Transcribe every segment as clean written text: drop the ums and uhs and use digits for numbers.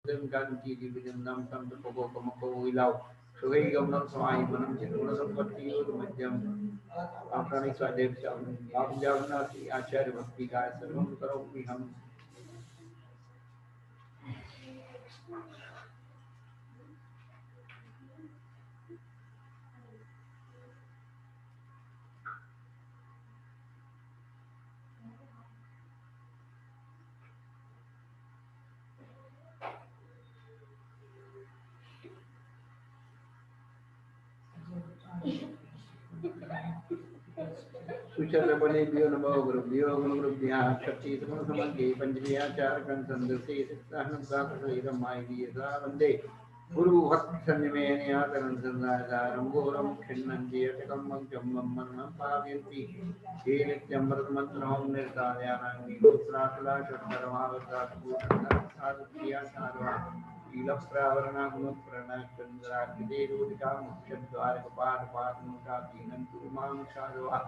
गांधी दिव्यजनम तम तपोगो कमको इलाव सुगई गमनम समाहि मनम चिन्मन संपत्ति और मध्यम अपराणी स्वादेव चावल आप जगन्नाथ आचार्य भक्ति गाय सर्वम करो भी हम सुचर बने दियो नमो गुरु दिया शक्ति समन समन के पंचमिया चार कन संदर्शे सहन प्राप्त इदम माई दिए सा वंदे गुरु भक्त सन्निमेन या तरन संदारम गोरम खिन्नं जियतकम मंजम मन्नं पावयन्ति ये नित्यमृत मंत्रम निर्दायानानि प्रातला शर्धर्मावता पूर्ण साधुप्रिया साधवा शीलप्रावरणा गुणप्रणा चंद्राकृते रोदिका मुख्यद्वार कपाट पाटमुखा दीनं कुरुमां साधवा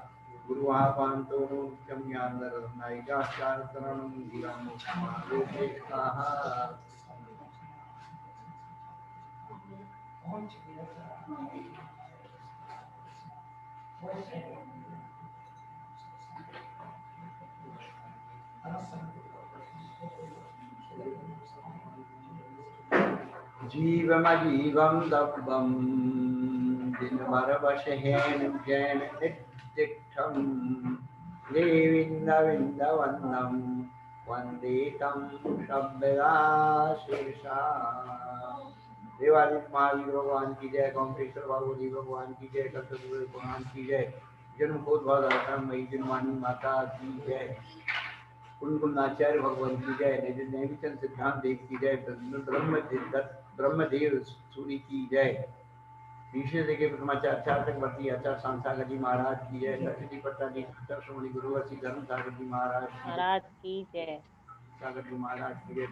गुरुवापान्तो नित्यं ज्ञानरत्नायिकाश्चारतरणं धीरं मुक्तमालोकेष्टाः जीवमजीवं दब्बं दिनमरवशहेन जैन नित्यं देविन्दविन्दवन्दं वन्दे तं शब्ददा शीर्षा देवादित्य महावीर भगवान की जय गोमटेश्वर भगवती भगवान की जय कल्पतरु भगवान की जय जन्मोद्भव मई जन्मानी माता की जय कुंकुंदाचार्य भगवान की जय नैमिचंद सिद्धांत देव की जय ब्रह्मदेव सूरी की जय विशेष देखे प्रथमाचार्य चक्रवर्ती आचार्य सांसागर जी महाराज की जय लक्ष्मी पट्टा जी श्रवणी गुरुवर्षी धर्म सागर जी महाराज की जय सागर जी महाराज की जय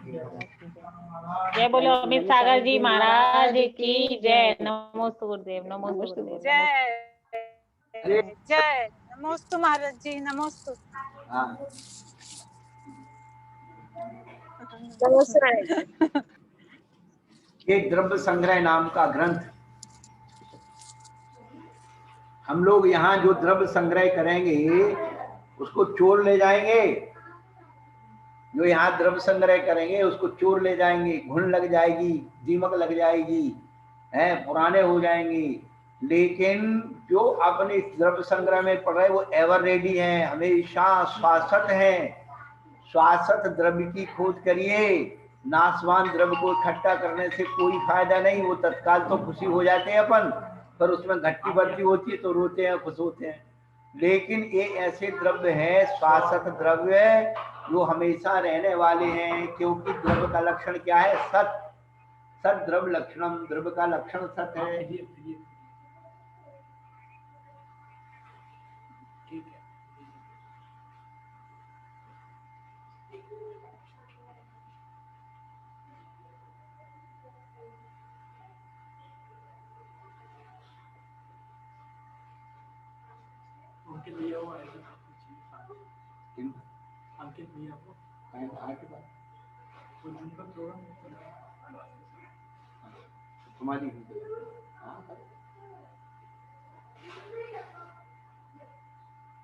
जय बोलो अमित सागर जी महाराज की जय। नमोस्तु गुरुदेव, नमोस्तु गुरुदेव, जय जय नमोस्तु महाराज जी, नमोस्तु। ये द्रव्य संग्रह नाम का ग्रंथ हम लोग यहाँ जो द्रव्य संग्रह करेंगे उसको चोर ले जाएंगे। जो यहाँ द्रव्य संग्रह करेंगे उसको चोर ले जाएंगे, घुन लग जाएगी, दीमक लग जाएगी, हैं, पुराने हो जाएंगे। लेकिन जो अपने द्रव्य संग्रह में पड़ रहे वो एवर रेडी हैं, हमेशा शाश्वत हैं। शाश्वत द्रव्य की खोज करिए। नाशवान द्रव्य को इकट्ठा करने से कोई फायदा नहीं। वो तत्काल तो खुशी हो जाते हैं अपन, पर उसमें घटती बढ़ती होती है तो रोते हैं, खुश होते हैं। लेकिन ये ऐसे द्रव्य है, शाश्वत द्रव्य जो हमेशा रहने वाले हैं। क्योंकि द्रव्य का लक्षण क्या है? सत। सत द्रव्य लक्षणम, द्रव्य का लक्षण सत है।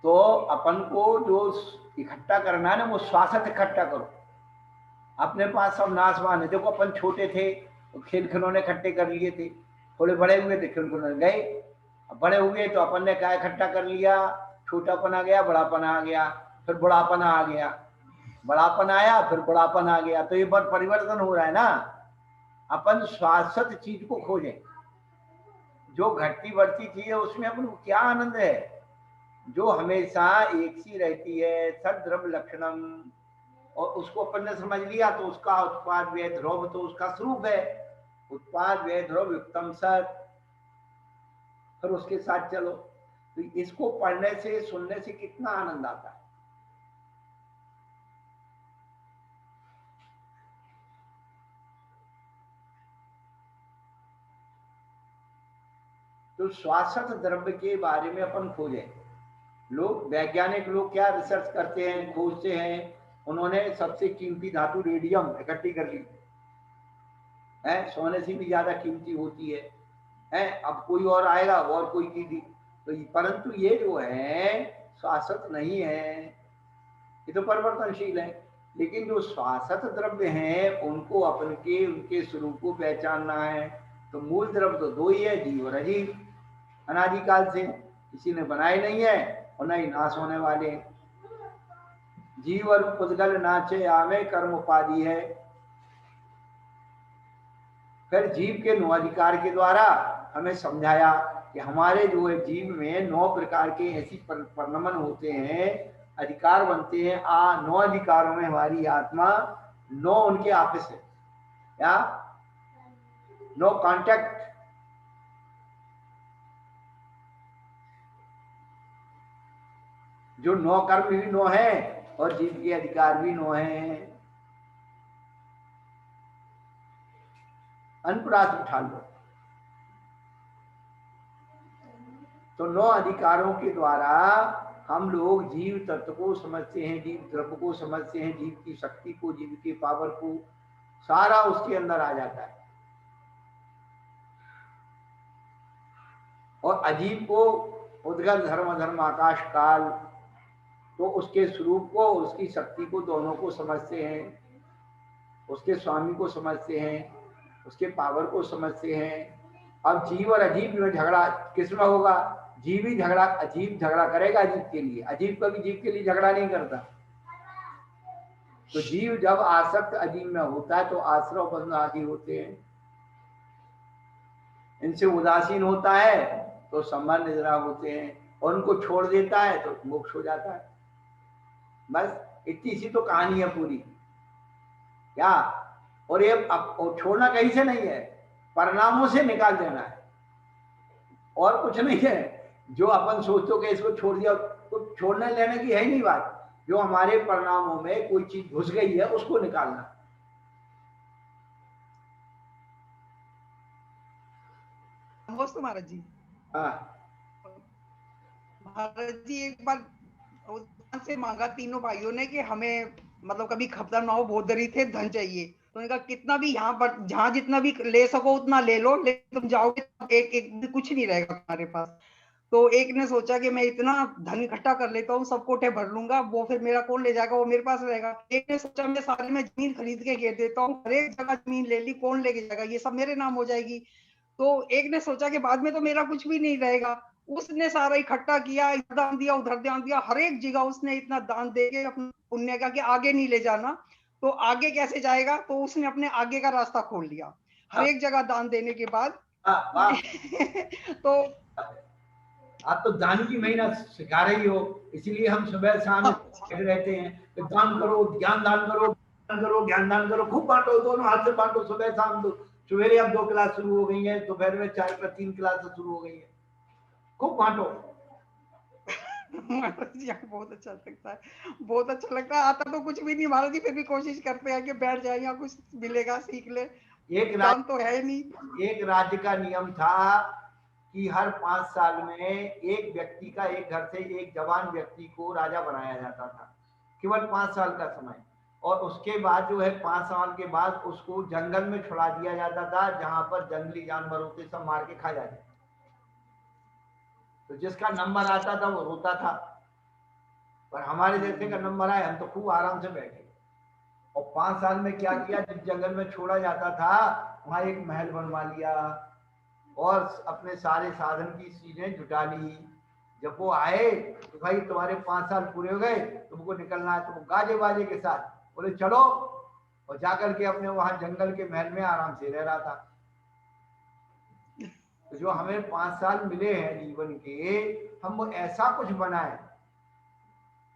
तो अपन को जो इकट्ठा करना है ना, वो शाश्वत इकट्ठा करो। अपने पास सब नाशवान है। देखो अपन छोटे थे तो खेल खिलौने इकट्ठे कर लिए थे, थोड़े बड़े हुए थे खेल खिलौने गए, अब बड़े हुए तो अपन ने क्या इकट्ठा कर लिया, छोटापन आ गया, बड़ापन आ गया, फिर बुढ़ापन आ गया, बड़ापन आया, फिर बुढ़ापन आ गया। तो ये बार परिवर्तन हो रहा है ना। अपन शाश्वत चीज को खोजें। जो घटती बढ़ती चीज है उसमें अपन को क्या आनंद है? जो हमेशा एक सी रहती है, सद्रव्य लक्षणम, और उसको अपन ने समझ लिया तो उसका उत्पाद व्यय ध्रुव तो उसका स्वरूप है। उत्पाद व्यय ध्रुव युक्तम सत, फिर उसके साथ चलो। तो इसको पढ़ने से, सुनने से कितना आनंद आता है। तो शाश्वत द्रव्य के बारे में अपन खोजें। लोग, वैज्ञानिक लोग क्या रिसर्च करते हैं, खोजते हैं। उन्होंने सबसे कीमती धातु रेडियम इकट्ठी कर ली, है, सोने से भी ज्यादा कीमती होती है। अब कोई और आएगा और कोई चीज, तो परंतु ये जो है शाश्वत नहीं है, ये तो परिवर्तनशील है। लेकिन जो शाश्वत द्रव्य हैं उनको अपन के उनके स्वरूप को पहचानना है। तो मूल द्रव्य तो दो ही है, जीव और अजीव, अनादिकाल से किसी ने बनाए नहीं है और न ही नाश होने वाले। जीव और पुद्गल नाचे आमे कर्म उपाधि है। फिर जीव के 9 अधिकार के द्वारा हमें समझाया कि हमारे जो है जीव में 9 प्रकार के ऐसी परिणमन होते हैं, अधिकार बनते हैं। 9 अधिकारों में हमारी आत्मा, 9 उनके आपस है, या 9 कांटेक्ट। जो 9 कर्म भी 9 है और जीव के अधिकार भी 9 हैं। अनपुरास उठा लो। तो 9 अधिकारों के द्वारा हम लोग जीव तत्व को समझते हैं, जीव द्रव्य को समझते हैं, जीव की शक्ति को, जीव के पावर को, सारा उसके अंदर आ जाता है। और अजीब को उद्गल धर्म धर्म आकाश काल, तो उसके स्वरूप को, उसकी शक्ति को, दोनों को समझते हैं, उसके स्वामी को समझते हैं, उसके पावर को समझते हैं। अब जीव और अजीब में झगड़ा किसमें होगा? जीव ही झगड़ा, अजीब झगड़ा करेगा अजीब के लिए, अजीब कभी जीव के लिए झगड़ा नहीं करता। तो जीव जब आसक्त अजीब में होता है तो आश्रव बंध आदि होते हैं, इनसे उदासीन होता है तो संबंध निद्रा होते हैं, और उनको छोड़ देता है तो मोक्ष हो जाता है। बस इतनी सी तो कहानी है पूरी, क्या? और ये अब छोड़ना कहीं से नहीं है, परिणामों से निकाल देना है, और कुछ नहीं है। जो अपन सोचो कि इसको छोड़ दिया, तो छोड़ने लेने की है ही नहीं बात। जो हमारे परिणामों में कोई चीज घुस गई है उसको निकालना। नमस्ते महाराज जी। हाँ महाराज जी, एक बार उधर से मांगा तीनों भाइयों ने कि हमें मतलब कभी खपदा ना हो, बहुत दरी थे, धन चाहिए। तो उन्होंने कहा कितना भी यहाँ पर जहाँ जितना भी ले सको उतना ले लो, लेकिन तुम जाओगे एक एक भी कुछ नहीं रहेगा तुम्हारे पास। तो एक ने सोचा कि मैं इतना धन इकट्ठा कर लेता हूँ, सब कोठे भर लूंगा, वो फिर मेरा कौन ले जाएगा, वो मेरे पास रहेगा। एक ने सोचा मैं सारी में जमीन खरीद के घेर देता हूँ, हर एक जगह जमीन ले ली, कौन लेके जाएगा, ये सब मेरे नाम हो जाएगी। तो एक ने सोचा कि बाद में तो मेरा कुछ भी नहीं रहेगा, उसने सारा इकट्ठा किया, इधर दान दिया, उधर दान दिया, हर एक जगह उसने इतना दान देके अपना पुण्य का कि आगे नहीं ले जाना। तो आगे कैसे जाएगा? तो उसने अपने आगे का रास्ता खोल लिया हर एक जगह दान देने के बाद। तो आप तो दान की महीना सिखा रही हो, इसीलिए हम सुबह शाम रहते हैं कि दान करो, ज्ञान दान करो, दान करो, ज्ञान दान करो, खूब बांटो, दोनों हाथ से बांटो। सुबह शाम दो, सवेरे अब 2 क्लास शुरू हो गई है, दोपहर में 3 क्लास शुरू हो गई है, खूब बांटो। महाराज जी बहुत अच्छा लगता है, बहुत अच्छा लगता है। आता तो कुछ भी नहीं महाराज जी, फिर भी कोशिश करते हैं कि बैठ जाए, यहाँ कुछ मिलेगा, सीख ले। एक तो है नहीं। एक राज्य का नियम था कि हर 5 साल में एक व्यक्ति का, एक घर से एक जवान व्यक्ति को राजा बनाया जाता था, केवल 5 साल का समय। और उसके बाद जो है 5 साल के बाद उसको जंगल में छुड़ा दिया जाता था, जहां पर जंगली जानवर होते सब मार के खा जाते। तो जिसका नंबर आता था वो रोता था, पर हमारे जैसे का नंबर आए हम तो खूब आराम से बैठे। और 5 साल में क्या किया, जिस जंगल में छोड़ा जाता था वहां एक महल बनवा लिया और अपने सारे साधन की चीजें जुटा ली। जब वो आए तो भाई तुम्हारे 5 साल पूरे हो गए, तुमको निकलना है, तो वो गाजे बाजे के साथ बोले चलो, और जाकर के अपने वहां जंगल के महल में आराम से रह रहा था। तो जो हमें 5 साल मिले हैं जीवन के, हम वो ऐसा कुछ बनाए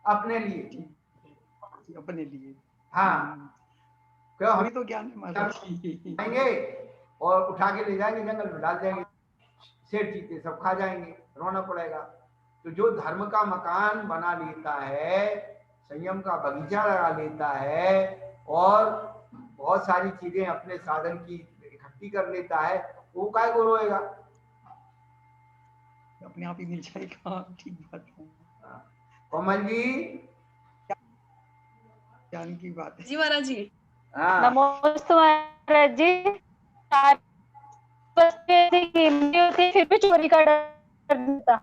अपने लिए, अपने लिए। हाँ, क्यों हम तो ज्ञान आएंगे और उठा के ले जाएंगे, जंगल में डाल देंगे, शेर चीते सब खा जाएंगे, रोना पड़ेगा। तो जो धर्म का मकान बना लेता है, संयम का बगीचा लगा लेता है और बहुत सारी चीजें अपने साधन की इकट्ठी कर लेता है, वो काय को रोएगा? अपने आप ही मिल जाएगा। ठीक बात है कोमल जी, ज्ञान की बात है जी महाराज जी। नमस्ते महाराज जी। सारी वस्तुएं इतनी कीमती होती फिर भी चोरी का डर नहीं था।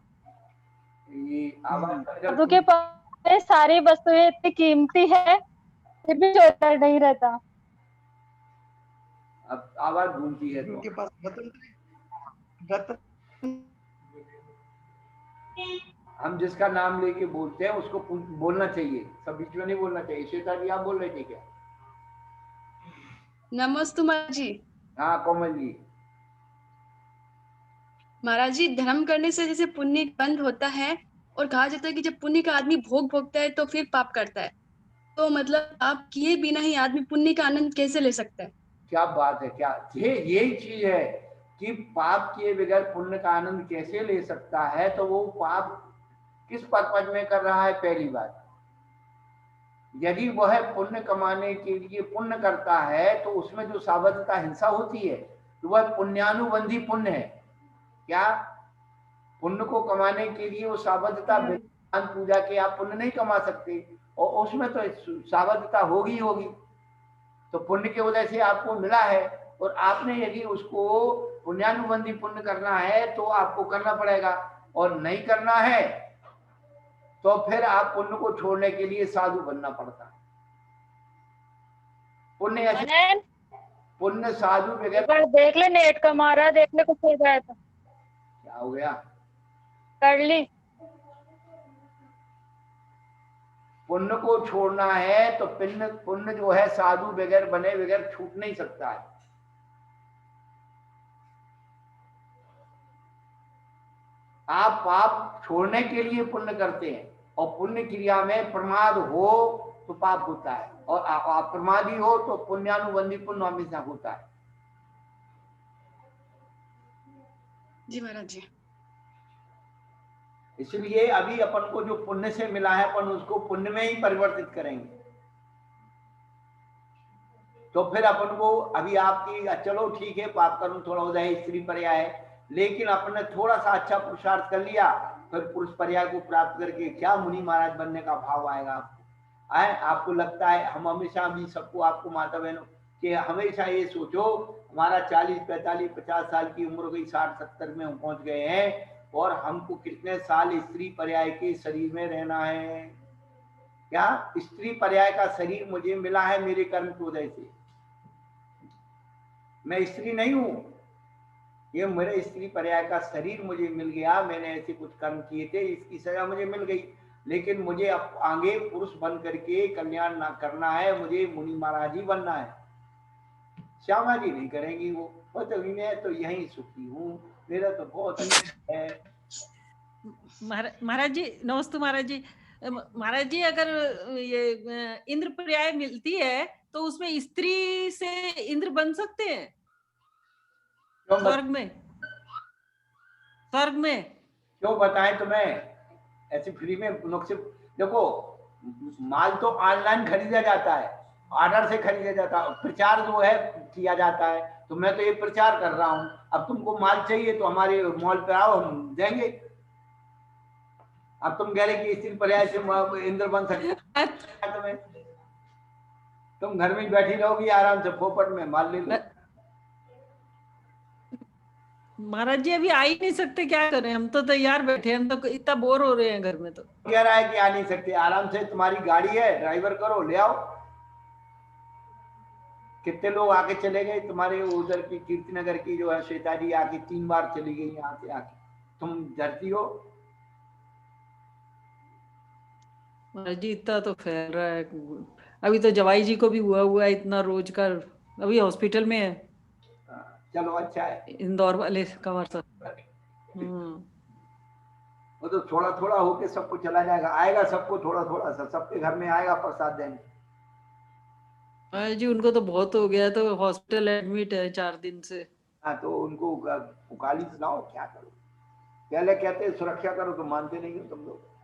ये आवाज साधु के पास में सारी वस्तुएं इतनी कीमती है फिर भी चोरी का डर नहीं रहता। अब आवाज गूंजती है तो उनके पास रत्न हम जिसका नाम लेके बोलते हैं उसको बोलना चाहिए, सब बीच में नहीं बोलना चाहिए। श्वेता जी आप बोल रहे थे क्या? नमस्ते महाराज जी। हाँ कोमल जी। महाराज जी, धर्म करने से जैसे पुण्य बंद होता है और कहा जाता है कि जब पुण्य का आदमी भोग भोगता है तो फिर पाप करता है, तो मतलब पाप किए बिना ही आदमी पुण्य का आनंद कैसे ले सकता है? क्या बात है, क्या यही चीज है कि पाप किए बगैर पुण्य का आनंद कैसे ले सकता है। तो वो पाप किस पर्पज में कर रहा है? पहली बात, यदि वह पुण्य कमाने के लिए पुण्य करता है तो उसमें जो सावधता हिंसा होती है तो वह पुण्यानुबंधी पुण्य है। क्या पुण्य को कमाने के लिए वो सावधता, दान पूजा के आप पुण्य नहीं कमा सकते, और उसमें तो सावधता होगी होगी। तो पुण्य की वजह से आपको मिला है, और आपने यदि उसको पुण्यानुबंधी पुण्य करना है तो आपको करना पड़ेगा, और नहीं करना है तो फिर आप पुण्य को छोड़ने के लिए साधु बनना पड़ता है। पुण्य ऐसे, पुण्य साधु बगैर। एक बार देख ले नेट का, मारा देखने को हो गया था। क्या हो गया? कर ली। पुण्य को छोड़ना है तो पुण्य जो है साधु बगैर बने बगैर छूट नहीं सकता है। आप पाप छोड़ने के लिए पुण्य करते हैं, और पुण्य क्रिया में प्रमाद हो तो पाप होता है, और आप प्रमादी हो तो पुण्यानुबंधी पुण्य हमेशा होता है। जी महाराज जी। इसलिए अभी अपन को जो पुण्य से मिला है अपन उसको पुण्य में ही परिवर्तित करेंगे। तो फिर अपन को अभी आपकी, चलो ठीक है पाप कर्म थोड़ा हो जाए, स्त्री पर्याय है, लेकिन अपन ने थोड़ा सा अच्छा पुरुषार्थ कर लिया, फिर पुरुष पर्याय को प्राप्त करके क्या मुनि महाराज बनने का भाव आएगा आपको। आपको लगता है, हम हमेशा भी सबको, आपको माता बहनों कि हमेशा ये सोचो हमारा 40, 45, 50 साल की उम्र गई, 60, 70 में हम पहुंच गए हैं, और हमको कितने साल स्त्री पर्याय के शरीर में रहना है। क्या स्त्री पर्याय का शरीर मुझे मिला है मेरे कर्म की वजह से? मैं स्त्री नहीं हूं, ये मेरे स्त्री पर्याय का शरीर मुझे मिल गया, मैंने ऐसे कुछ कर्म किए थे, इसकी सजा मुझे मिल गई। लेकिन मुझे अब आगे पुरुष बन करके कल्याण ना करना है, मुझे मुनि महाराज ही बनना है। श्यामा जी नहीं करेंगी वो तो मैं तो यहीं सुखी हूँ, मेरा तो बहुत अच्छा है। महाराज जी नमस्ते। महाराज जी अगर ये इंद्र पर्याय मिलती है तो उसमें स्त्री से इंद्र बन सकते हैं स्वर्ग में? क्यों बताएं तुम्हें? ऐसे फ्री में नुक्से देखो, माल तो ऑनलाइन खरीदा जाता है, ऑर्डर से खरीदा जाता है, प्रचार जो है किया जाता है। तो मैं तो ये प्रचार कर रहा हूँ, अब तुमको माल चाहिए तो हमारे मॉल पे आओ, हम देंगे। अब तुम कह रहे कि स्त्री पर्याय से इंद्र बन सकते तुम्हें, तुम घर में बैठी रहोगी आराम से, फोपट में माल ले लो। महाराज जी अभी आ ही नहीं सकते, क्या करें? हम तो तैयार बैठे, हम तो इतना बोर हो रहे हैं घर में। तो कह रहा है कि आ नहीं सकते, आराम से तुम्हारी गाड़ी है, ड्राइवर करो, ले आओ। कितने लोग आके चले गए तुम्हारे उधर की कीर्तिनगर की जो है श्वेता जी आके 3 बार चली गई यहाँ से आके, तुम डरती हो? महाराज जी इतना तो फैल रहा है, अभी तो जवाई जी को भी हुआ है इतना, रोज का अभी हॉस्पिटल में है। चलो अच्छा है, इंदौर वाले कंवर साहब। वो तो थोड़ा थोड़ा होके सबको चला जाएगा, आएगा सबको थोड़ा थोड़ा सा, सबके घर में आएगा प्रसाद देने। जी उनको तो बहुत हो गया, तो हॉस्पिटल एडमिट है 4 दिन से। हाँ तो उनको उकाली सुनाओ, क्या करो? पहले कहते सुरक्षा करो तो मानते नहीं हो तुम लोग।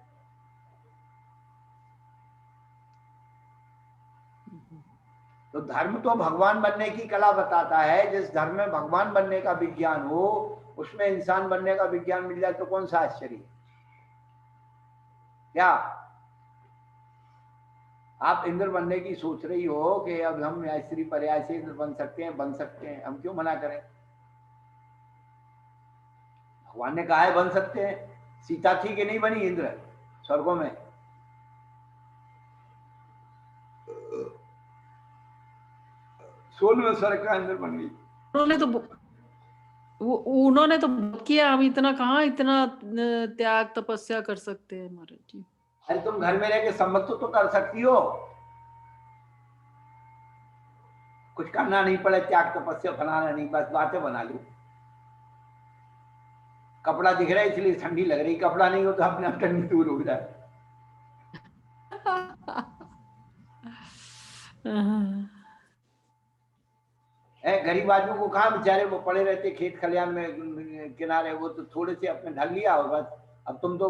तो धर्म तो भगवान बनने की कला बताता है, जिस धर्म में भगवान बनने का विज्ञान हो उसमें इंसान बनने का विज्ञान मिल जाए तो कौन सा आश्चर्य? क्या आप इंद्र बनने की सोच रही हो कि अब हम स्त्री पर्याय से इंद्र बन सकते हैं, हम क्यों मना करें? भगवान ने कहा है बन सकते हैं। सीता थी कि नहीं बनी इंद्र स्वर्गों में? 16वें स्वर्ग का इंद्र बन गई। उन्होंने तो बहुत किया, हम इतना कहाँ इतना त्याग तपस्या कर सकते हैं महाराज जी। अरे तुम घर में रह के सम्मत तो कर सकती हो, कुछ करना नहीं पड़े, त्याग तपस्या फलाना नहीं, बस बातें बना लो। कपड़ा दिख रहा है इसलिए ठंडी लग रही, कपड़ा नहीं हो तो अपने आप ठंडी दूर हो जाए। गरीब आदमी को कहाँ बेचारे वो पड़े रहते खेत खलियान में किनारे, वो तो थोड़े से अपने ढल लिया और बस। अब तुम तो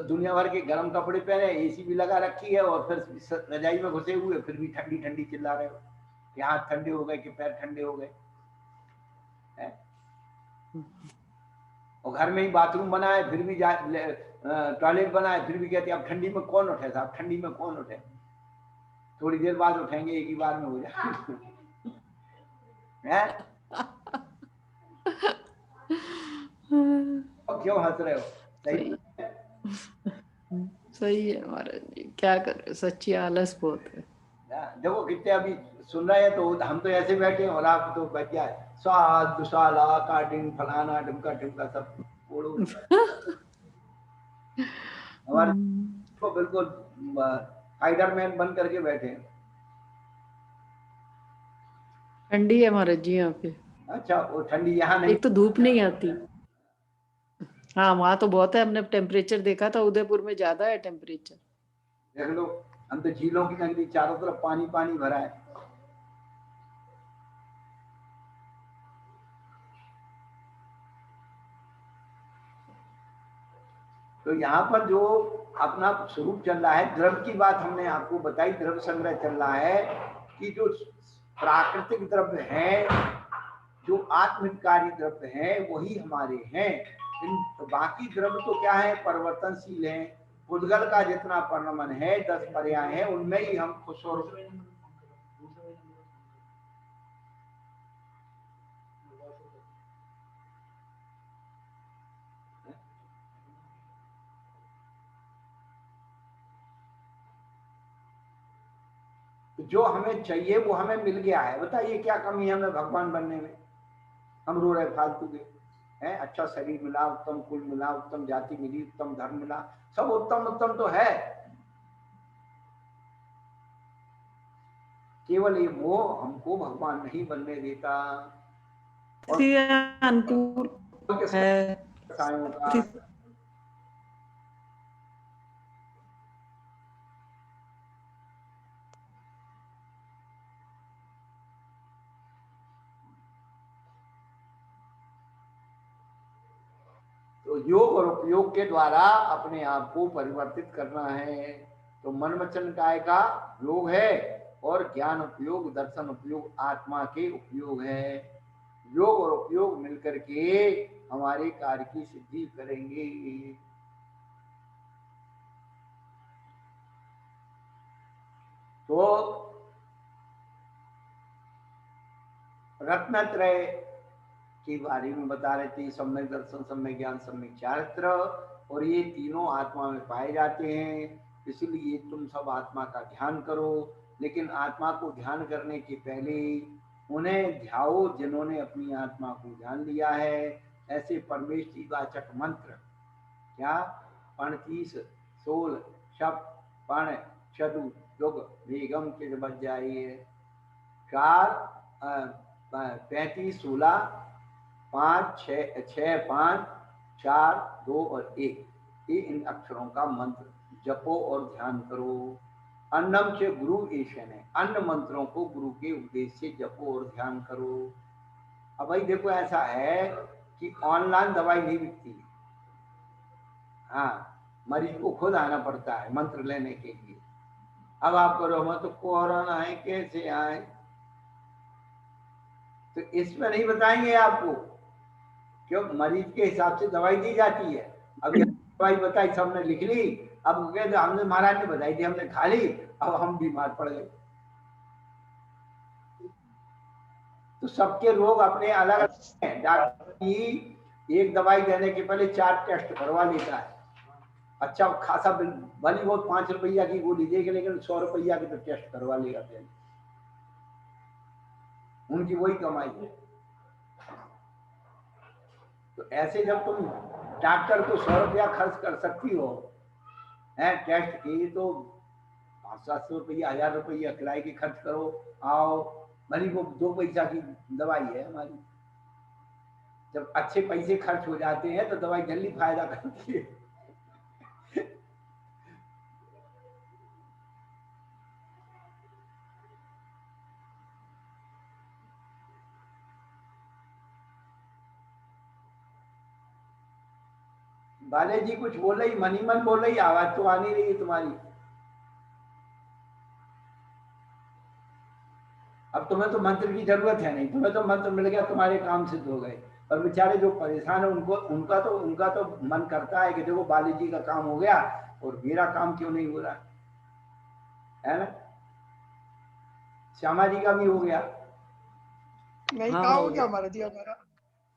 दुनिया भर के गर्म कपड़े पहने, एसी भी लगा रखी है और फिर रजाई में घुसे हुए, फिर भी ठंडी ठंडी चिल्ला रहे हो कि हाथ ठंडे हो गए कि पैर ठंडे हो गए। और घर में ही बाथरूम बना है फिर भी टॉयलेट बना है फिर भी कहते अब ठंडी में कौन उठे साहब, ठंडी में कौन उठे, थोड़ी देर बाद उठेंगे, एक ही बार में हो जाए। क्यों हंस रहे हो? सही है महाराज जी, क्या कर, सच्ची आलस बहुत है। देखो कितने अभी सुन रहे हैं, तो हम तो ऐसे बैठे हैं और आप तो बच जाए स्वाद दुशाला काटिंग फलाना ढिमका ढिमका सब ओढ़ो। हमारे तो बिल्कुल स्पाइडरमैन बन करके बैठे हैं। ठंडी है महाराज जी यहाँ पे। अच्छा, वो ठंडी यहाँ नहीं, एक तो धूप नहीं आती। हाँ वहाँ तो बहुत है, हमने टेम्परेचर देखा था, उदयपुर में ज्यादा है टेम्परेचर। देख लो, हम तो झीलों की नगरी, चारों तरफ पानी पानी भरा है। तो यहाँ पर जो अपना स्वरूप चल रहा है, द्रव्य की बात हमने आपको बताई, द्रव्य संग्रह चल रहा है कि जो प्राकृतिक द्रव्य है, जो आत्मकारी द्रव्य है वही हमारे हैं। इन बाकी द्रव्य तो क्या है, परिवर्तनशील है। उद्गल का जितना परिणमन है 10 पर्याय है, उनमें ही हम खुश हो। जो हमें चाहिए वो हमें मिल गया है। बताइए क्या कमी है हमें भगवान बनने में? हम रो रहे फालतू के हैं। अच्छा शरीर मिला, उत्तम कुल मिला, उत्तम जाति मिली, उत्तम धर्म मिला, सब उत्तम उत्तम तो है, केवल ये मोह हमको भगवान नहीं बनने देता। अनुकूल है तो योग और उपयोग के द्वारा अपने आप को परिवर्तित करना है। तो मन वचन काय का योग है और ज्ञान उपयोग दर्शन उपयोग आत्मा के उपयोग है। योग और उपयोग मिलकर के हमारे कार्य की सिद्धि करेंगे। तो रत्नत्रय के बारे में बता रहे थे, सम्यक दर्शन, सम्यक ज्ञान, सम्यक चारित्र, और ये तीनों आत्मा में पाए जाते हैं। इसलिए तुम सब आत्मा का ध्यान करो, लेकिन आत्मा को ध्यान करने के पहले उन्हें ध्याओ जिन्होंने अपनी आत्मा को जान लिया है। ऐसे परमेष्टि वाचक मंत्र क्या 35 16 शप पण चतु युग वेगम के बच जाइए। 4 35 16 5 6 5 4 2 और 1, ये इन अक्षरों का मंत्र जपो और ध्यान करो। अन्नम से गुरु ईशन है, अन्य मंत्रों को गुरु के उपदेश से जपो और ध्यान करो। अब भाई देखो ऐसा है कि ऑनलाइन दवाई नहीं बिकती है। हाँ, मरीज को खुद आना पड़ता है मंत्र लेने के लिए। अब आप करो हम तो कोरोना है कैसे आए, तो इसमें नहीं बताएंगे आपको, क्यों? मरीज के हिसाब से दवाई दी जाती है। अब दवाई बताई सबने लिख ली, अब कहते हमने महाराज ने बताई थी हमने खा ली, अब हम बीमार पड़ गए। तो सबके रोग अपने अलग अलग हैं। डॉक्टर की एक दवाई देने के पहले 4 टेस्ट करवा लेता है। अच्छा खासा भली बहुत 5 रुपया की गोली देगी, लेकिन 100 रुपया की तो टेस्ट करवा लेगा पहले। उनकी वही कमाई है। तो ऐसे जब तुम डॉक्टर को 100 रुपया खर्च कर सकती हो है टेस्ट की, तो 500-700 रुपया 1000 रुपया किराए की खर्च करो, आओ, भली वो 2 पैसा की दवाई है हमारी। जब अच्छे पैसे खर्च हो जाते हैं तो दवाई जल्दी फायदा करती है। बाले जी कुछ बोल रही, मनी मन बोल रही, आवाज तो आ नहीं रही है तुम्हारी। अब तुम्हें तो मंत्र की जरूरत है नहीं, तुम्हें तो मंत्र मिल गया, तुम्हारे काम सिद्ध हो गए। और बेचारे जो परेशान है उनका तो मन करता है कि देखो बाली जी का काम हो गया और मेरा काम क्यों नहीं हो रहा है ना। श्यामा जी का भी हो गया। नहीं हाँ, कहा हो हो गया। गया महाराज जी हमारा।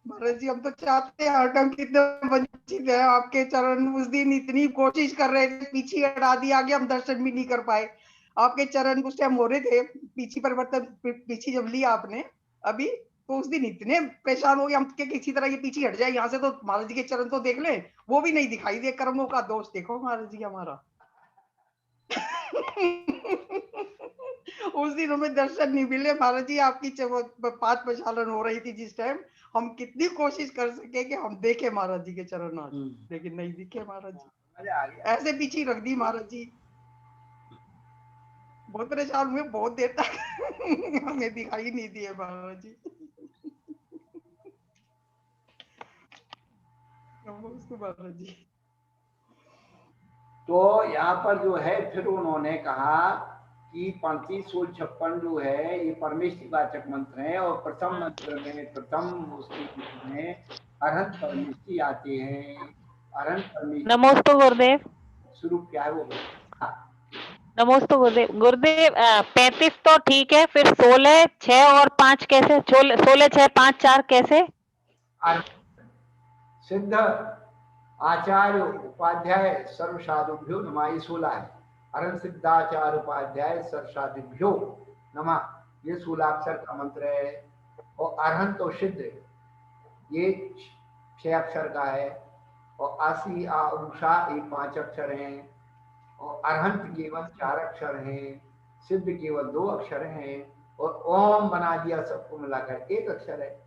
महाराज जी हम तो चाहते हैं, हर टाइम कितने वंचित है आपके चरण। उस दिन इतनी कोशिश कर रहे थे, पीछे हटा दिया आगे, हम दर्शन भी नहीं कर पाए। आपके चरण उस टाइम हो रहे थे, पीछे परिवर्तन पीछे जब लिया आपने अभी, तो उस दिन इतने परेशान हो गए हम कि किसी तरह ये पीछे हट जाए यहाँ से, तो महाराज जी के चरण तो देख ले, वो भी नहीं दिखाई दे। कर्मों का दोष देखो महाराज जी हमारा। उस दिन हमें दर्शन नहीं मिले महाराज जी। आपकी 5 प्रचालन हो रही थी जिस टाइम, हम कितनी कोशिश कर सके कि हम देखे महाराज जी के चरण आज, लेकिन नहीं दिखे महाराज जी। मजा आ गया। ऐसे पीछे रख दी महाराज जी। बहुत परेशान हुए बहुत देर तक। हमें दिखाई नहीं दिए महाराज जी। नमस्ते महाराज जी। तो यहाँ पर जो है फिर उन्होंने कहा कि 3556 जो है ये परमेष्टि वाचक मंत्र है, और प्रथम मंत्र में प्रथम उसके में अरहंत परमेष्टि आते हैं। अरहंत परमेष्टि नमोस्तु गुरुदेव। स्वरूप क्या है वो? नमोस्तु गुरुदेव। गुरुदेव 35 तो ठीक है, फिर 16, 6 और 5 कैसे? 16, 6, 5, 4 कैसे? सिद्ध आचार्य उपाध्याय सर्व साधुभ्यो नमः, ये 16 है। अरहंत सिद्धाचार्य उपाध्याय सर्व साधुभ्यो नमः, ये 16 अक्षर का मंत्र है। और अरहंत और सिद्ध ये 6 अक्षर का है। और आसी आउषा ये 5 अक्षर हैं। और अरहंत केवल 4 अक्षर हैं, सिद्ध केवल 2 अक्षर हैं, और ओम बना दिया सबको मिलाकर 1 अक्षर है।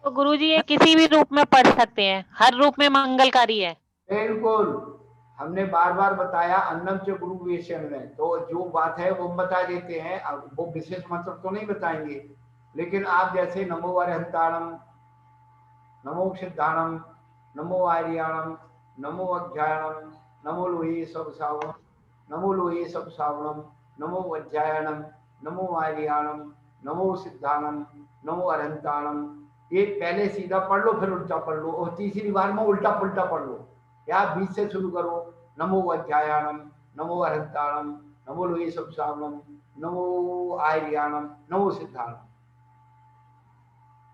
तो गुरुजी ये किसी भी रूप में पढ़ सकते हैं, हर रूप में मंगलकारी है। बिल्कुल, हमने बार बार बताया अन्नम च गुरु वेशन में, तो जो बात है वो बता देते हैं। अब वो विशेष मंत्र तो नहीं बताएंगे, लेकिन आप जैसे नमो अरहंताणम, नमो सिद्धाणम, नमो आर्याणम, नमो अध्यायणम, नमो लोहे सब सावणम, नमो लोहे सब सावणम, नमो अध्यायणम, नमो आर्याणम, नमो सिद्धाणम, नमो अरहंताणम, ये पहले सीधा पढ़ लो, फिर उल्टा पढ़ लो, और तीसरी बार में उल्टा पुल्टा पढ़ लो, या बीच से शुरू करो। नमो अध्यायाणम, नमो अरहंताणम, नमो लोहे सब सावणम, नमो आर्याणम, नमो सिद्धाणम।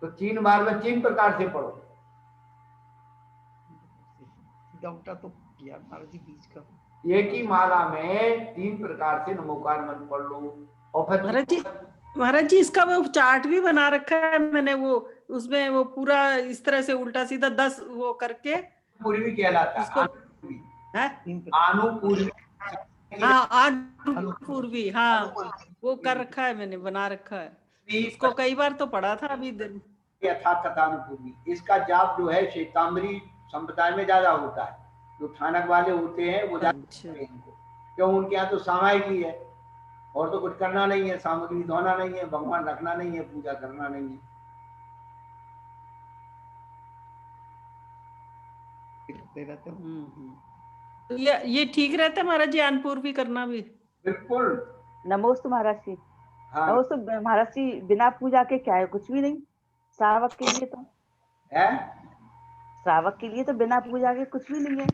तो 3 बार में 3 प्रकार से पढ़ो। उल्टा तो किया महाराज जी बीच का। एक ही माला में 3 प्रकार से नमोकार मंत्र पढ़ लो। और फिर महाराज जी इसका वो चार्ट भी बना रखा है मैंने, वो उसमें वो पूरा इस तरह से उल्टा सीधा 10 वो करके पूर्वी कहलाता है। अनुपूर्वी, हाँ अनुपूर्वी, हाँ वो कर रखा है मैंने, बना रखा है। इसको कई बार तो पढ़ा था अभी दिन। यथार्थ अनुपूर्वी, इसका जाप जो है श्वेतांबरी संप्रदाय में ज्यादा होता है। जो थानक वाले होते हैं वो ज्यादा करते हैं इनको, क्यों? उनके यहाँ तो सामायिक ही है, और तो कुछ करना नहीं है, सामग्री धोना नहीं है, भगवान रखना नहीं है, पूजा करना नहीं है। तो ये ठीक रहता है महाराज जी, अनपूर्वी करना भी? बिल्कुल। नमोस्तु महाराज जी। हाँ नमोस्तु महाराज जी, बिना पूजा के क्या है? कुछ भी नहीं। श्रावक के लिए तो है, श्रावक के लिए तो बिना पूजा के कुछ भी नहीं है।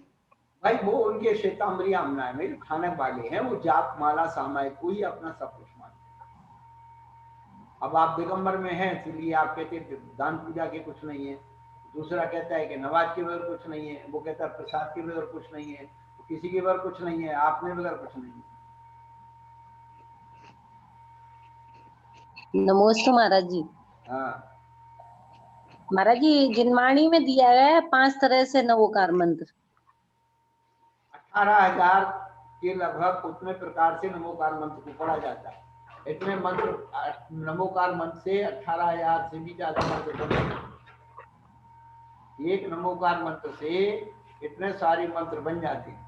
भाई वो उनके श्वेतांबरी आमना है, मेरे खाने वाले हैं, वो जाप माला सामायिक को ही अपना सब कुछ मानते हैं। अब आप दिगंबर में हैं इसलिए आप कहते हैं दान पूजा के कुछ नहीं है, दूसरा कहता है कि नमाज के बगैर कुछ नहीं है, वो कहता है प्रसाद के बगैर कुछ नहीं है, किसी के बगैर कुछ नहीं है, आपने बगैर कुछ नहीं है। नमोस्तु महाराज जी। हाँ महाराज जी जिनवाणी में दिया गया है 5 तरह से नवोकार मंत्र। 18,000 के लगभग उतने प्रकार से नमोकार मंत्र को पढ़ा जाता है। इतने मंत्र नमोकार मंत्र से 18,000 से भी ज्यादा मंत्र बन जाते हैं। एक नमोकार मंत्र से इतने सारे मंत्र बन जाते हैं।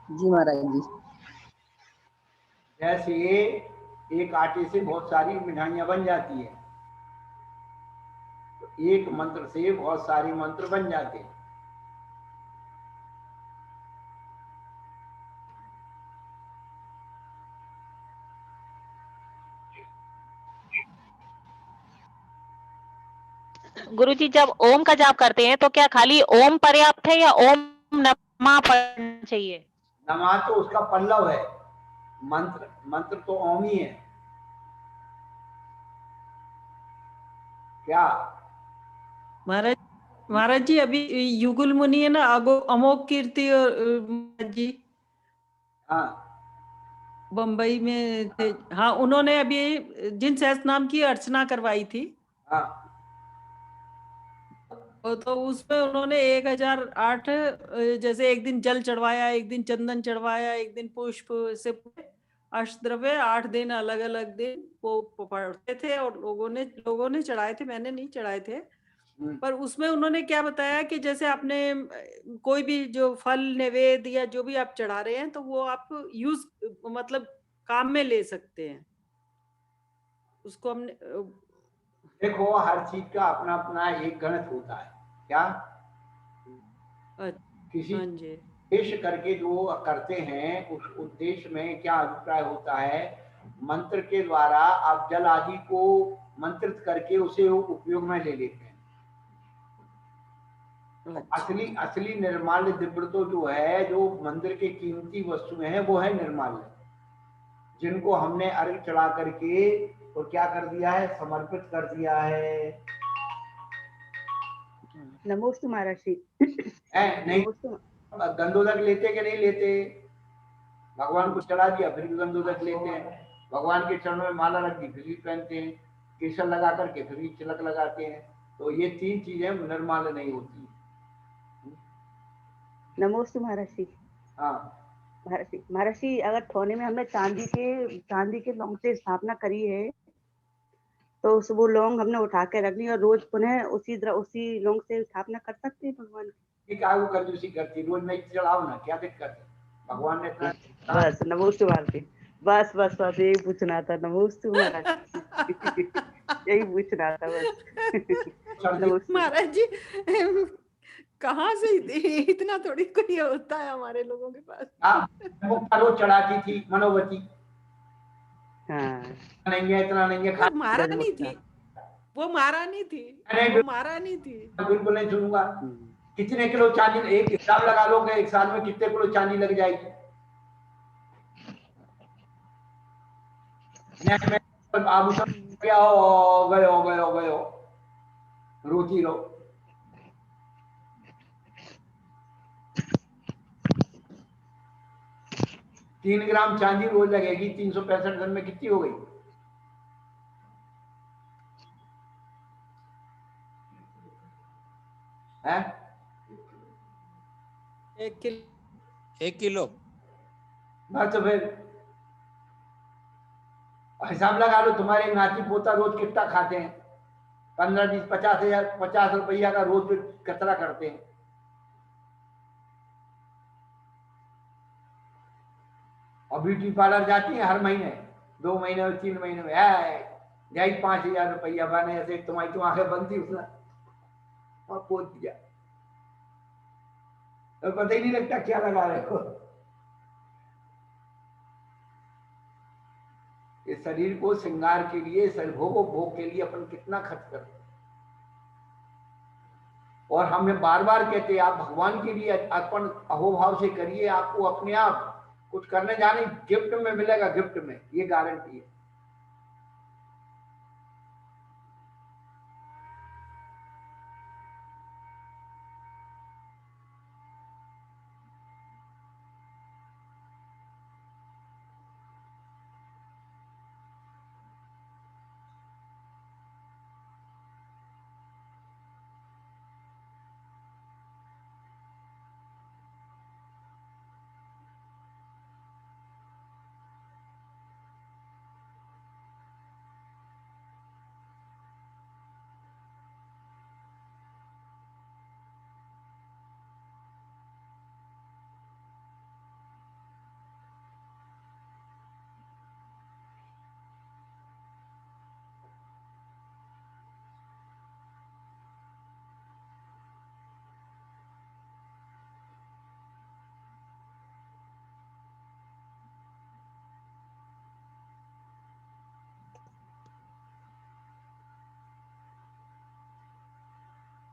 जी महाराज जी। जैसे एक आटे से बहुत सारी मिठाइयां बन जाती है, तो एक मंत्र से बहुत सारे मंत्र बन जाते हैं। गुरुजी जब ओम का जाप करते हैं तो क्या खाली ओम पर्याप्त है या ओम नमा पढ़ना चाहिए? नमा तो उसका पल्लव है, मंत्र मंत्र तो ओम ही है। क्या महाराज जी अभी युगल मुनि है ना, अमोघ कीर्ति और महाराज जी हाँ बम्बई में थे, हाँ उन्होंने अभी जिन सहस्त्र नाम की अर्चना करवाई थी, हाँ तो उसमें उन्होंने 1008 जैसे एक दिन जल चढ़वाया, एक दिन चंदन चढ़वाया, एक दिन पुष्प से अष्टद्रव्य 8 दिन अलग अलग दिन वो पढ़ते थे और लोगों ने चढ़ाए थे, मैंने नहीं चढ़ाए थे। पर उसमें उन्होंने क्या बताया कि जैसे आपने कोई भी जो फल नैवेद्य या जो भी आप चढ़ा रहे हैं तो वो आप यूज मतलब काम में ले सकते हैं उसको। हमने देखो हर चीज का अपना अपना एक गणित होता है। क्या किसी उद्देश्य करके जो करते हैं उस उद्देश्य में क्या अभिप्राय होता है, मंत्र के द्वारा आप जल आदि को मंत्रित करके उसे उपयोग में ले लेते हैं। असली निर्माल्य दिव्य तो जो है, जो मंदिर के कीमती वस्तुएं हैं वो है निर्माल्य, जिनको हमने अर्घ चढ़ा करके और क्या कर दिया है, समर्पित कर दिया है। नमोस्तु महाराज जी। नहीं गंधोदक लेते कि नहीं लेते? भगवान को चढ़ा दिया फिर भी गंधोदक लेते हैं, भगवान के चरणों में माला रख दी फिर भी पहनते हैं, केसर लगा करके फिर भी तिलक लगाते हैं। तो ये 3 चीजें निर्माल्य नहीं होती। नमोस्तु महाराज जी। हाँ महाराज जी अगर थोने में हमने चांदी के लौंग से स्थापना करी है तो वो लौंग हमने उठा के रख ली और रोज पुनः उसी लौंग से स्थापना कर सकते हैं भगवान की? आगू कंजूसी करती, रोज नहीं चढ़ाओ ना, क्या दिक्कत है? भगवान ने बस नमोस्तु महाराज जी, बस यही पूछना था। नमोस्तु महाराज यही पूछना था बस। महाराज जी कहाँ से इतना थोड़ी कोई होता है हमारे लोगों के पास। रोज चढ़ाती थी मनोवती। हाँ नहीं है इतना नहीं है, मारा नहीं थी वो, मारा नहीं थी बिल्कुल नहीं सुनूंगा। कितने किलो चांदी, एक हिसाब लगा लो कि एक साल में कितने किलो चांदी लग जाएगी। आभूषण क्या हो गए रोती रहो। तीन ग्राम चांदी रोज लगेगी, 365 दिन में कितनी हो गई? है 1 किलो। बस तो फिर हिसाब लगा लो, तुम्हारे नाती पोता रोज कितना खाते हैं? 15, 20, 50 रुपया का रोज कचरा करते हैं। और ब्यूटी पार्लर जाती है हर महीने, 2 महीने में 3 महीने में जाई 5,000 रुपया बने, ऐसे तुम्हारी तो आंखें बंद थी उसने और पोत दिया, तो पता ही नहीं लगता क्या लगा रहे हो। इस शरीर को श्रृंगार के लिए, भोग के लिए अपन कितना खर्च करते हैं। और हमें बार बार कहते हैं आप भगवान के लिए अर्पण अहोभाव से करिए, आपको अपने आप कुछ करने जाने गिफ्ट में मिलेगा, गिफ्ट में, ये गारंटी है।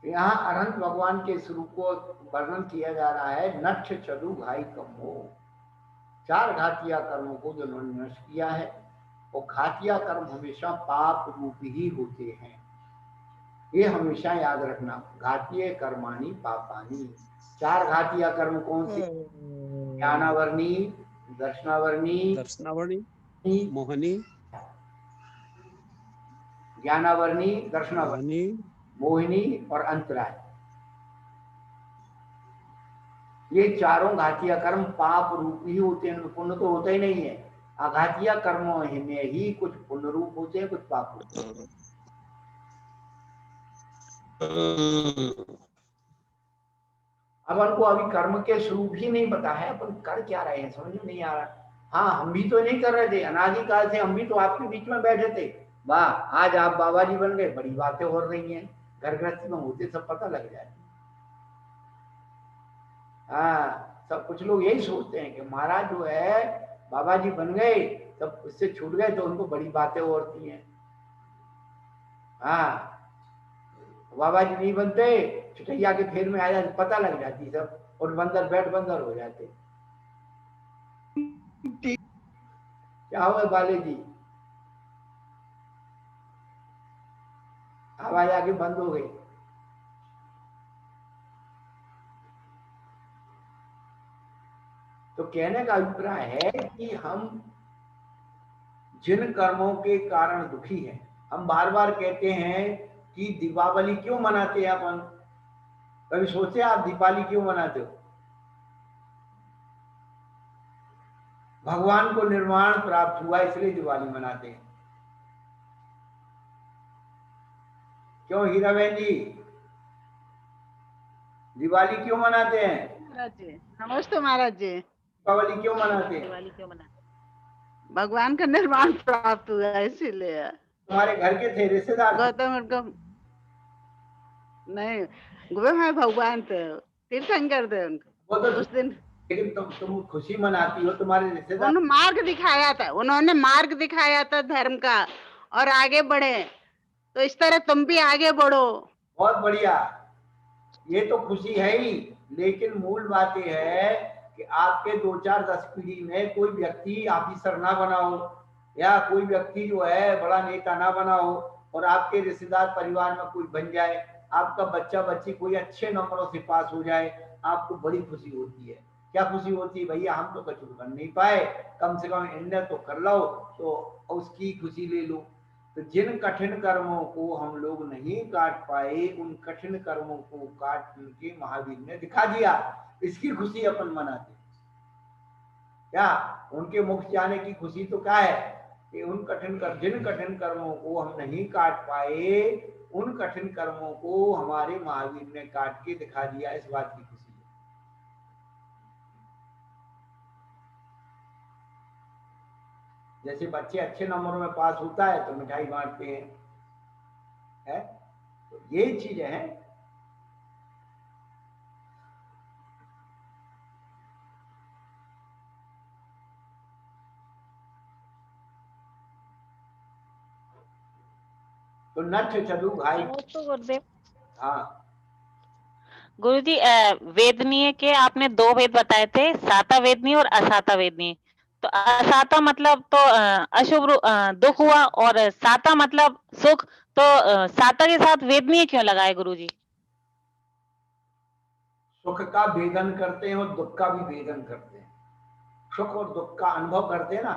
यहाँ अनंत भगवान के स्वरूप को वर्णन किया जा रहा है। नक्ष चलु घाई कमो, 4 घातिया कर्मों को जिन्होंने नष्ट किया है, और घातिया कर्म हमेशा पाप रूप ही होते हैं, ये हमेशा याद रखना। घातीय कर्माणि पापानि, 4 घातिया कर्म कौन से? ज्ञानावर्णी, दर्शनावर्णी, मोहनी, ज्ञानावर्णी, दर्शनावर्णी, मोहिनी और अंतराय। ये चारों घातिया कर्म पाप रूप ही होते हैं, पुण्य तो होता ही नहीं है। अघातिया कर्मों में ही कुछ पुण्य रूप होते हैं, कुछ पाप होते हैं। अब हमको अभी कर्म के स्वरूप ही नहीं पता है, अपन कर क्या रहे हैं समझ में नहीं आ रहा। हाँ, हम भी तो नहीं कर रहे थे, अनादिकाल से हम भी तो आपके बीच में बैठे थे। वाह, आज आप बाबा जी बन गए, बड़ी बातें हो रही हैं। घर गृहस्थी में होते सब पता लग जाए। हाँ, सब कुछ लोग यही सोचते हैं कि महाराज जो है बाबा जी बन गए, सब उससे छूट गए तो उनको बड़ी बातें होती हैं। हाँ, बाबा जी नहीं बनते, छुटैया के फेर में आ जाते, पता लग जाती सब, और बंदर बैठ बंदर हो जाते। क्या हुआ बाले जी? आवाज आके बंद हो गई। तो कहने का अभिप्राय है कि हम जिन कर्मों के कारण दुखी हैं, हम बार बार कहते हैं कि दीपावली क्यों मनाते हैं अपन? कभी सोचे आप दीपावली क्यों मनाते हो? भगवान को निर्वाण प्राप्त हुआ इसलिए दिवाली मनाते हैं। क्यों हीरा बहन जी, दिवाली क्यों मनाते हैं? महाराज जी नमस्ते। महाराज जी दीपावली क्यों मनाते हैं? दिवाली क्यों मनाते? भगवान का निर्वाण प्राप्त हुआ इसीलिए। तुम्हारे घर के थे रिश्तेदार? गौतम नहीं, गोवे में भगवान थे, तीर्थंकर थे उनको। वो तो उस दिन लेकिन तुम खुशी मनाती हो, तुम्हारे रिश्तेदार। उन्होंने मार्ग दिखाया था, उन्होंने मार्ग दिखाया था धर्म का, और आगे बढ़े, तो इस तरह तुम भी आगे बढ़ो। बहुत बढ़िया, ये तो खुशी है ही, लेकिन मूल बात यह है कि आपके 2-4-10 पीढ़ी में कोई व्यक्ति ऑफिसर ना बना हो, या कोई व्यक्ति जो है बड़ा नेता ना बना हो, और आपके रिश्तेदार परिवार में कोई बन जाए, आपका बच्चा बच्ची कोई अच्छे नंबरों से पास हो जाए, आपको बड़ी खुशी होती है। क्या खुशी होती है? भैया हम तो कुछ बन नहीं पाए, कम से कम इन्हें तो कर लो, तो उसकी खुशी ले लो। तो जिन कठिन कर्मों को हम लोग नहीं काट पाए, उन कठिन कर्मों को काट के महावीर ने दिखा दिया, इसकी खुशी अपन मनाते। क्या उनके मुख जाने की खुशी तो क्या है कि उन जिन कठिन कर्मों को हम नहीं काट पाए, उन कठिन कर्मों को हमारे महावीर ने काट के दिखा दिया, इस बात की खुशी है। जैसे बच्चे अच्छे नंबरों में पास होता है तो मिठाई बांटते हैं, है? तो ये चीजें हैं। तो नठ चलू भाई। तो गुरुदेव, हाँ, गुरुजी वेदनीय के आपने 2 वेद बताए थे, साता वेदनीय और असाता वेदनीय। तो असाता मतलब तो अशुभ दुख हुआ, और साता मतलब सुख। तो साता के साथ वेदनीय क्यों लगाए गुरुजी? सुख का वेदन करते हैं और दुख का भी वेदन करते हैं। सुख और दुख का अनुभव करते हैं ना,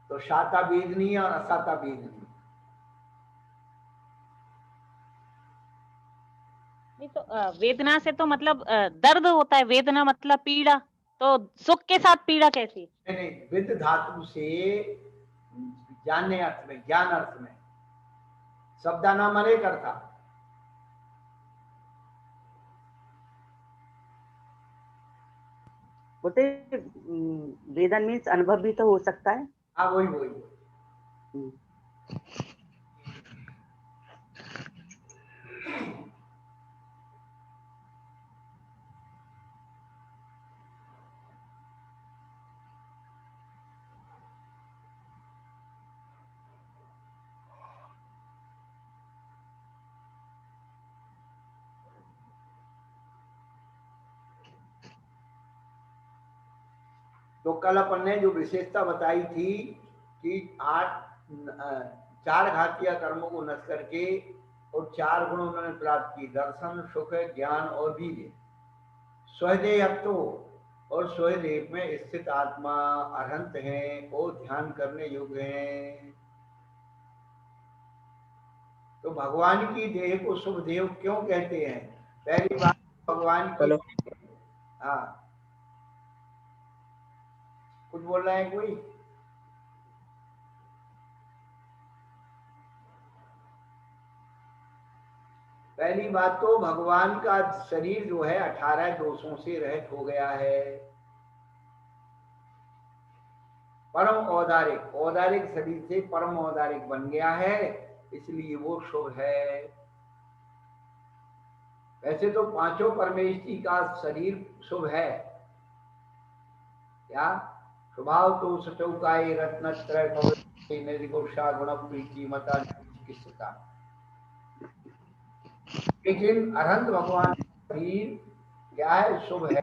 तो साता वेदनीय और असाता वेदनीय। नहीं तो वेदना से तो मतलब दर्द होता है, वेदना मतलब पीड़ा, तो सुख के साथ पीड़ा कैसी? नहीं, विद धातु से जानने अर्थ में, ज्ञान अर्थ में, शब्दाना मने करता। बोलते वेदन मीन्स अनुभव भी तो हो सकता है। हाँ वही वही। तो कल अपन ने जो विशेषता बताई थी कि 4 घातीय कर्मों को नष्ट करके और 4 गुण उन्होंने प्राप्त की, दर्शन, सुख, ज्ञान और वीर्य। स्वदेहत्व और स्वदेव में स्थित आत्मा अरहंत हैं और ध्यान करने योग्य हैं। तो भगवान की देह को शुभ देव क्यों कहते हैं? पहली बात, भगवान की, हाँ कुछ बोल रहा है कोई? पहली बात तो भगवान का शरीर जो है 18 दोषों से रहित हो गया है। परम औदारिक, औदारिक शरीर से परम औदारिक बन गया है, इसलिए वो शुभ है। वैसे तो 5 परमेष्टि का शरीर शुभ है। क्या? स्वभाव तो सचौकाई रत्नत्रय निर्गुषा गुण प्रीति मता चिकित्सका। लेकिन अरहंत भगवान का शरीर क्या है? शुभ है।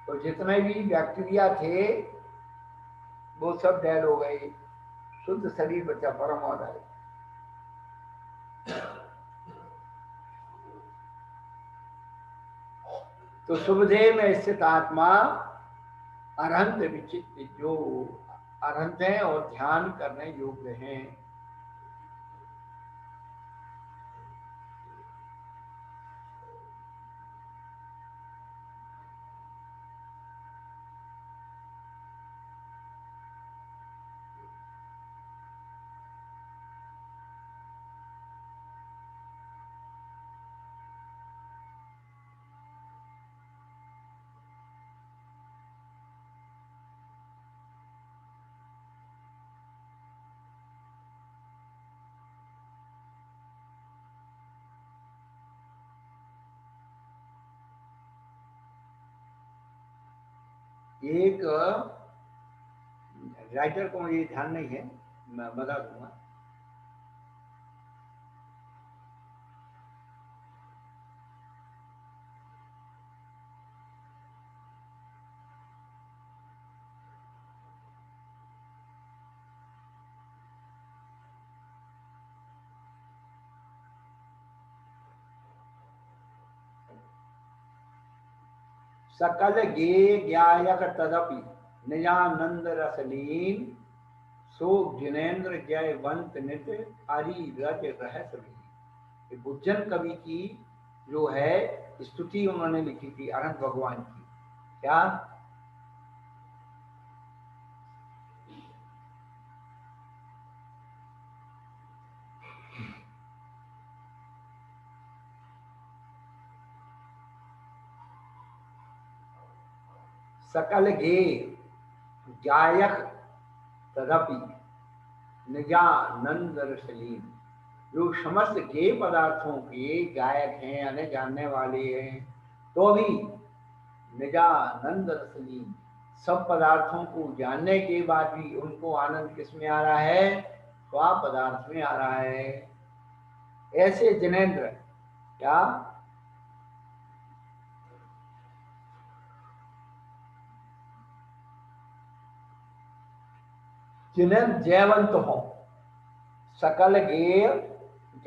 तो जितने भी बैक्टीरिया थे वो सब डेड हो गए, शुद्ध शरीर बचा, परम औदारिक। तो शुभदेव में स्थित आत्मा अरहंत विचित्र, जो अरहंत हैं और ध्यान करने योग्य हैं। एक राइटर को मुझे ध्यान नहीं है, मैं बता दूंगा। सकल गे ज्ञायक तदपि निजानंद रसलीन, सो जिनेन्द्र जयवंत नित हरि रज रहस लीन। बुज्जन कवि की जो है स्तुति उन्होंने लिखी थी अरहंत भगवान की। क्या? सकल गे गायक तदपि निजानंद रसलीन, जो समस्त गेय पदार्थों के गायक हैं यानी जानने वाले हैं, तो भी निजानंद रसलीन, सब पदार्थों को जानने के बाद भी उनको आनंद किस में आ रहा है? स्वा पदार्थ में आ रहा है। ऐसे जिनेंद्र, क्या जिनेंद्र जयवंत हो, सकल गेय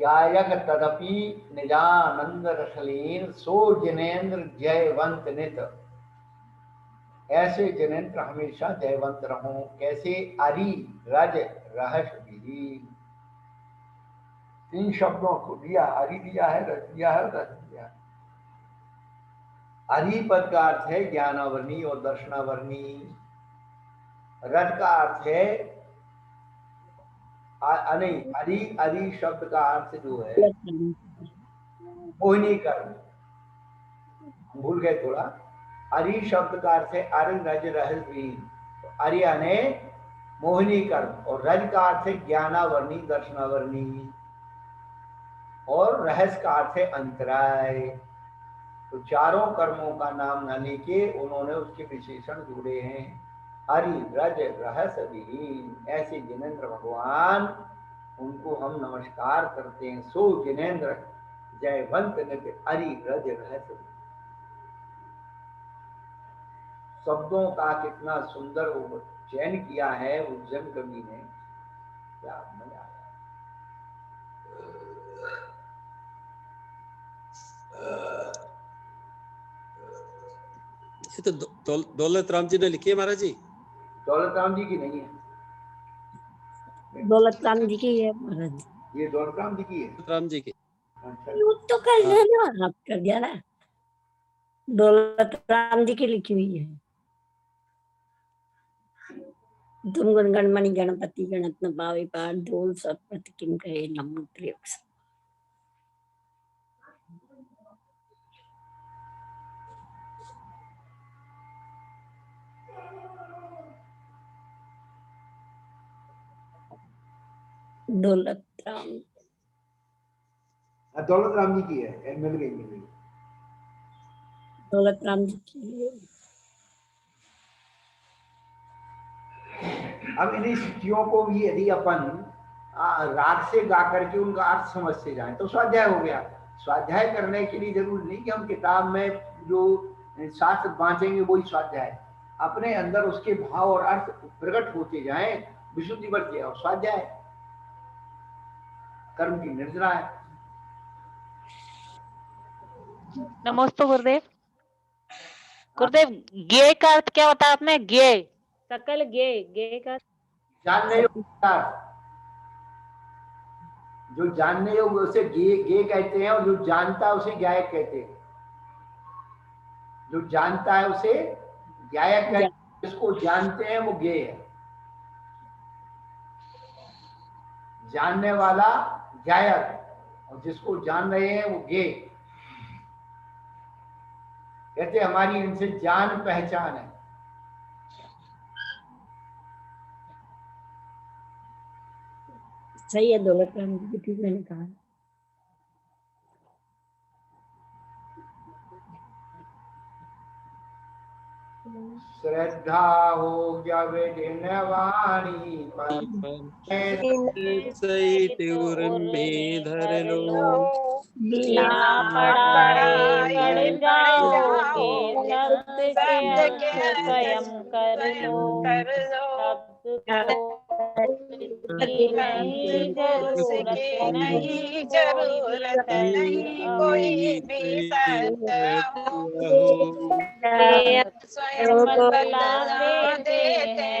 गायक तदपि निजानंद रसलीन, सो जिनेंद्र जयवंत नित। ऐसे जिनेंद्र हमेशा जयवंत रहो। कैसे? अरि रज रहस विहीन। 3 शब्दों को दिया, अरि दिया है, रज दिया है, रस दिया है। अरि पद का अर्थ है ज्ञानावरणी और दर्शनावरणी। रज का अर्थ है नहीं, अरि शब्द का अर्थ जो है मोहिनी कर्म, भूल गए थोड़ा। अरि शब्द का अर्थ है अरि रज रहस विहीन। अरि यानी मोहिनी कर्म, और रज का अर्थ है ज्ञानावरणी दर्शनावरणी, और रहस्य का अर्थ है अंतराय। तो चारों कर्मों का नाम न लेके उन्होंने उसके विशेषण जोड़े हैं। हरि रज रहस विहीन, ऐसे जिनेंद्र भगवान, उनको हम नमस्कार करते हैं। सो जिनेंद्र जयवंत नित्य हरि रज रहस विहीन। शब्दों का कितना सुंदर चयन किया है उज्जैन कवि ने, क्या मजा आया। ये तो दौलत राम जी ने लिखी है महाराज जी। दौलत राम जी की नहीं है, दौलत राम जी की है महाराज जी। ये दौलत राम जी की है। दौलत राम जी की। अच्छा, तो कर लेना, आप कर दिया ना। दौलत राम जी की लिखी हुई है। तुम गणगणमणि गणपति गणत न पावे पार, धूल सतपथ किम कहे नमो त्रियक्ष। दौलत राम जी की है, मिल गई। दौलत राम जी की है। अब इन्हीं स्थितियों को भी यदि अपन राग से गा करके उनका अर्थ समझते जाएं तो स्वाध्याय हो गया। स्वाध्याय करने के लिए जरूरी नहीं कि हम किताब में जो शास्त्र बांटेंगे वही स्वाध्याय, अपने अंदर उसके भाव और अर्थ प्रकट होते जाएं, विशुद्धि बढ़ती है, और स्वाध्याय कर्म की निर्जरा है। नमस्ते गुरुदेव। गुरुदेव, ज्ञेय का अर्थ क्या होता है आपने? ज्ञेय, सकल ज्ञेय, ज्ञेय का जानने योग्य, जो जानने योग्य उसे ज्ञेय कहते हैं, और जो जानता है उसे ज्ञायक कहते हैं। जो जानता है उसे ज्ञायक कहते हैं, जिसको जानते हैं वो ज्ञेय है। जानने वाला ज्ञायक, और जिसको जान रहे हैं वो ज्ञेय। कहते हमारी इनसे जान पहचान है। सही है, दौलत राम जी की ठीक मैंने कहा। श्रद्धा हो क्या विधिन वाणी, सहित उर में धर लो, बिना पढ़ाए पढ़ जाओगे, शब्द के अर्थ स्वयं कर लो, शब्द को नहीं जरूरत नहीं कोई भी स्वयं बदला देते हैं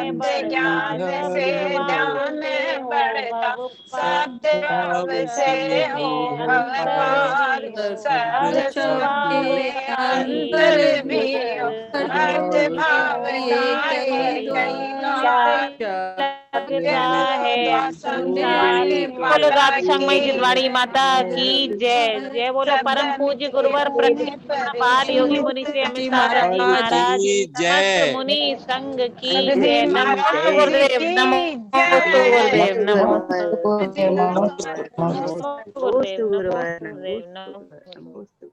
अपने ज्ञान से ध्यान बढ़ता, सद्भाव से हो अवतार, सद्भाव में अंतर भी हो, अर्थ भाव कई लगता है संसार। बोलो रात संगमई जितवाणी माता की जय। जय बोलो परम पूज्य गुरुवर बाल योगी मुनि से अमित सागर जी महाराज की समस्त जय। मुनि संघ की जय। नमो गुरुदेव, नमो गुरुदेव, नमो गुरुदेव, नमो गुरुदेव, नमो नमोस्तु।